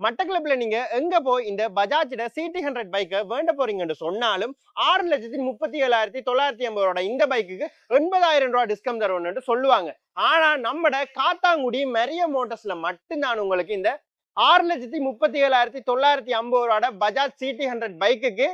மட்டக்களப்பில் நீங்க எங்க போய் இந்த பஜாஜோட CT100 பைக்கை வேண்ட போறீங்கன்னு சொன்னாலும் 6,37,950 இந்த பைக்குக்கு 80,000 ரூபாய் டிஸ்கவுண்ட் தருவோம்னு சொல்லுவாங்க. ஆனா நம்மட காத்தாங்குடி மெரிய மோட்டர்ஸ்ல மட்டும்தான் உங்களுக்கு இந்த 6,37,950 பஜாஜ் CT100 பைக்குக்கு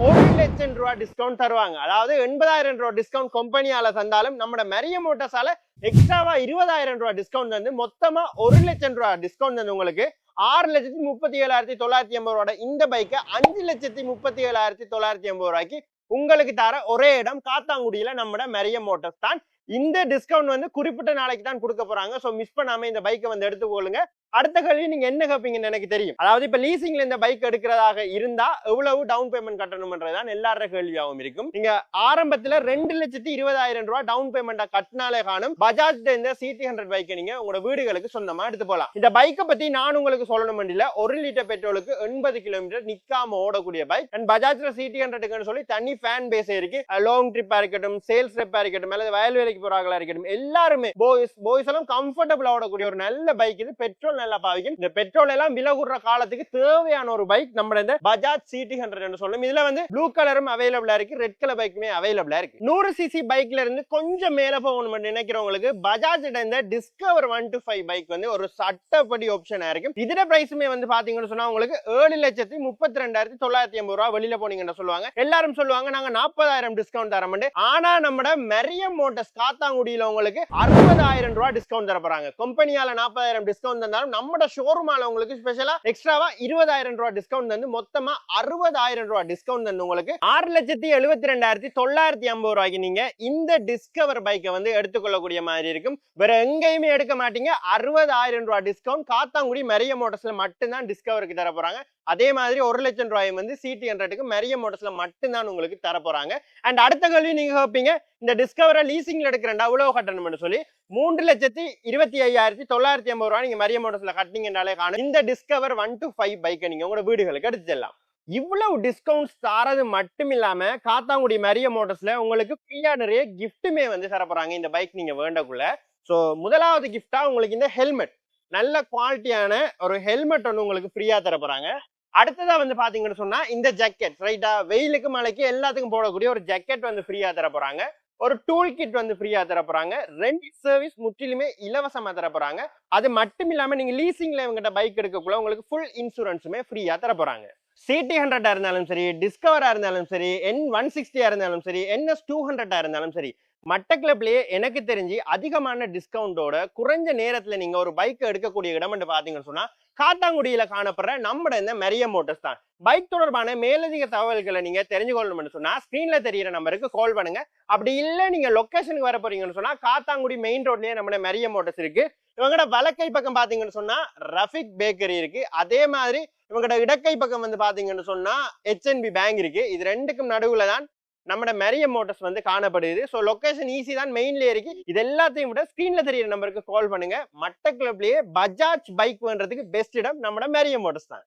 1,00,000 ரூபாய் டிஸ்கவுண்ட் தருவாங்க. அதாவது 80,000 ரூபாய் டிஸ்கவுண்ட் கம்பெனியால தந்தாலும் நம்ம மெரிய மோட்டர்ஸால எக்ஸ்ட்ராவா 20,000 ரூபாய் டிஸ்கவுண்ட் வந்து மொத்தமா 1,00,000 ரூபாய் டிஸ்கவுண்ட் வந்து உங்களுக்கு 6,37,950 இந்த பைக்கை 5,37,950 ரூபாய்க்கு உங்களுக்கு தர ஒரே இடம் காத்தாங்குடியில நம்ம மெரிய மோட்டர்ஸ் தான். இந்த டிஸ்கவுண்ட் வந்து குறிப்பிட்ட நாளைக்கு தான் கொடுக்க போறாங்க. சோ மிஸ் பண்ணாம இந்த பைக்கை வந்து எடுத்துக்கொள்ளுங்க. அடுத்த கேள்வி நீங்க என்ன கேட்பீங்கன்னு எனக்கு தெரியும். அதாவது இப்ப லீசிங்ல இந்த பைக் எடுக்கிறதாக இருந்தா எவ்வளவு டவுன் பேமெண்ட் கட்டணும்ன்றதுதான் எல்லாரோட கேள்வியாகவும் இருக்கும். நீங்க ஆரம்பத்துல 2,20,000 ரூபாய் டவுன் பேமெண்டா கட்டினாலே காணும் பஜாஜ் இந்த CT100 பைக்கை நீங்க உங்களோட வீடுகளுக்கு சொந்தமா எடுத்து போலாம். இந்த பைக்கை பத்தி நான் உங்களுக்கு சொல்லணும் இல்ல, 1 லிட்டர் பெட்ரோலுக்கு 80 கிலோமீட்டர் நிக்காம ஓடக்கூடிய பைக். அண்ட் பஜாஜ்ல CT100 சொல்லி தனி ஃபேன் பேஸ் இருக்கு. லாங் ட்ரிப்பா இருக்கட்டும், சேல்ஸ் ட்ரிப்பா இருக்கட்டும், அல்லது வயல்வேலைக்கு போறாங்களா இருக்கட்டும், எல்லாருமே பாய்ஸ் எல்லாம் கம்ஃபர்டபுளா ஓடக்கூடிய ஒரு நல்ல பைக் இது. பெட்ரோல் நல்லா பாவிக்கும். இந்த பெட்ரோல் எல்லாம் விலை கூடுற காலத்துக்கு தேவையான ஒரு பைக் நம்ம இந்த பஜாஜ் CT100 சொல்லும். இதுல வந்து ப்ளூ கலரும் அவைலபிளா இருக்கு, ரெட் கலர் பைக்குமே அவைலபிளா இருக்கு. 100 cc பைக்ல இருந்து கொஞ்சம் மேல போகணும் நினைக்கிறவங்களுக்கு பஜாஜ் இந்த டிஸ்கவர் 125 பைக் வந்து ஒரு சட்டப்படி ஆப்ஷனா இருக்கும். இதோட பிரைஸுமே வந்து பாத்தீங்கன்னு சொன்னா உங்களுக்கு 7,32,950 ரூபாய் வெளியில போனீங்கன்னு சொல்லுவாங்க. எல்லாரும் சொல்லுவாங்க நாங்க 40,000 டிஸ்கவுண்ட் தரமாண்டு. ஆனா நம்ம மெரிய மோட்டர்ஸ் காத்தாங்குடியில உங்களுக்கு 60,000 ரூபாய் டிஸ்கவுண்ட் தர போறாங்க. கம்பெனியால 40,000 டிஸ்கவுண்ட் தந்தாலும் நம்மட ஷோரூமால உங்களுக்கு ஸ்பெஷலா எக்ஸ்ட்ராவா 20,000 ரூபாய் டிஸ்கவுண்ட் வந்து மொத்தமா 60,000 ரூபாய் டிஸ்கவுண்ட் வந்து உங்களுக்கு 6,72,950 ரூபாய்க்கு நீங்க இந்த டிஸ்கவர் பைக்கை வந்து எடுத்துக்கொள்ளக்கூடிய மாதிரி இருக்கும். வேற எங்கேயுமே எடுக்க மாட்டீங்க. 60,000 ரூபாய் டிஸ்கவுண்ட் காத்தாங்குடி மெரிய மோட்டர்ஸ்ல மட்டும்தான் டிஸ்கவருக்கு தர போறாங்க. அதே மாதிரி 1,00,000 ரூபாய் வந்து CT100க்கு மெரிய மோட்டர்ஸ்ல மட்டும்தான் உங்களுக்கு தர போறாங்க. அண்ட் அடுத்த கேள்வி நீங்க கேட்பீங்க, இந்த டிஸ்கவரை லீசிங்ல எடுக்கிறேன் அவ்வளவு கட்டணும்னு சொல்லி 3,25,950 ரூபாய் நீங்க மெரிய மோட்டர்ஸ்ல கட்டினீங்கனாலே காணும் இந்த டிஸ்கவர் 125 பைக்கை நீங்க உங்களோட வீடுகளுக்கு எடுத்துடலாம். இவ்வளவு டிஸ்கவுண்ட்ஸ் தரது மட்டும் இல்லாம காத்தாங்குடி மெரிய மோட்டர்ஸ்ல உங்களுக்கு ஃப்ரீயா நிறைய கிஃப்ட்டுமே வந்து தர போறாங்க இந்த பைக் நீங்க வேண்டக்குள்ள. சோ முதலாவது கிஃப்டா உங்களுக்கு இந்த ஹெல்மெட், நல்ல குவாலிட்டியான ஒரு ஹெல்மெட் வந்து உங்களுக்கு ஃப்ரீயா தர போறாங்க. அடுத்ததா வந்து பாத்தீங்கன்னு சொன்னா இந்த ஜாக்கெட், ரைட்டா, வெயிலுக்கு மழைக்கு எல்லாத்துக்கும் போடக்கூடிய ஒரு ஜாக்கெட் வந்து ஃப்ரீயா தர போறாங்க. ஒரு டூல் கிட் வந்து ஃப்ரீயா தர போறாங்க. ரெண்ட் சர்வீஸ் முற்றிலுமே இலவசமா தர போறாங்க. அது மட்டும் இல்லாம நீங்க லீசிங்ல இவங்கிட்ட பைக் எடுக்கக்குள்ள உங்களுக்கு ஃபுல் இன்சூரன்ஸுமே ஃப்ரீயா தர போறாங்க. CT100 இருந்தாலும் சரி, டிஸ்கவரா இருந்தாலும் சரி, N160 இருந்தாலும் சரி, NS200 இருந்தாலும் சரி, மட்டக்களப்பிலேயே எனக்கு தெரிஞ்சு அதிகமான டிஸ்கவுண்டோட குறைஞ்ச நேரத்துல நீங்க ஒரு பைக் எடுக்கக்கூடிய இடம் பாத்தீங்கன்னு சொன்னா காத்தாங்குடியில காணப்படுற நம்ம இந்த மெரிய மோட்டர்ஸ் தான். பைக் தொடர்பான மேலதிக தகவல்களை நீங்க தெரிஞ்சுக்கொள்ளணும்னு சொன்னா ஸ்கிரீன்ல தெரியிற நம்பருக்கு கால் பண்ணுங்க. அப்படி இல்ல நீங்க லொகேஷனுக்கு வர போறீங்கன்னு சொன்னா காத்தாங்குடி மெயின் ரோட்லயே நம்ம மெரிய மோட்டர்ஸ் இருக்கு. இவங்கட வலக்கை பக்கம் பாத்தீங்கன்னு சொன்னா ரஃபிக் பேக்கரி இருக்கு. அதே மாதிரி இவங்கட இடக்கை பக்கம் வந்து பாத்தீங்கன்னு சொன்னா HNB பேங்க் இருக்கு. இது ரெண்டுக்கும் நடுவுல தான் நம்ம மெரிய மோட்டர்ஸ் வந்து காணப்படுது. சோ லொகேஷன் ஈஸி தான், மெயின்ல இருக்கு. இது எல்லாத்தையும் விட ஸ்கிரீன்ல தெரியிற நம்பருக்கு கால் பண்ணுங்க. மட்டக்களப்பிலேயே பஜாஜ் பைக் பண்றதுக்கு பெஸ்ட் இடம் நம்ம மெரிய மோட்டர்ஸ் தான்.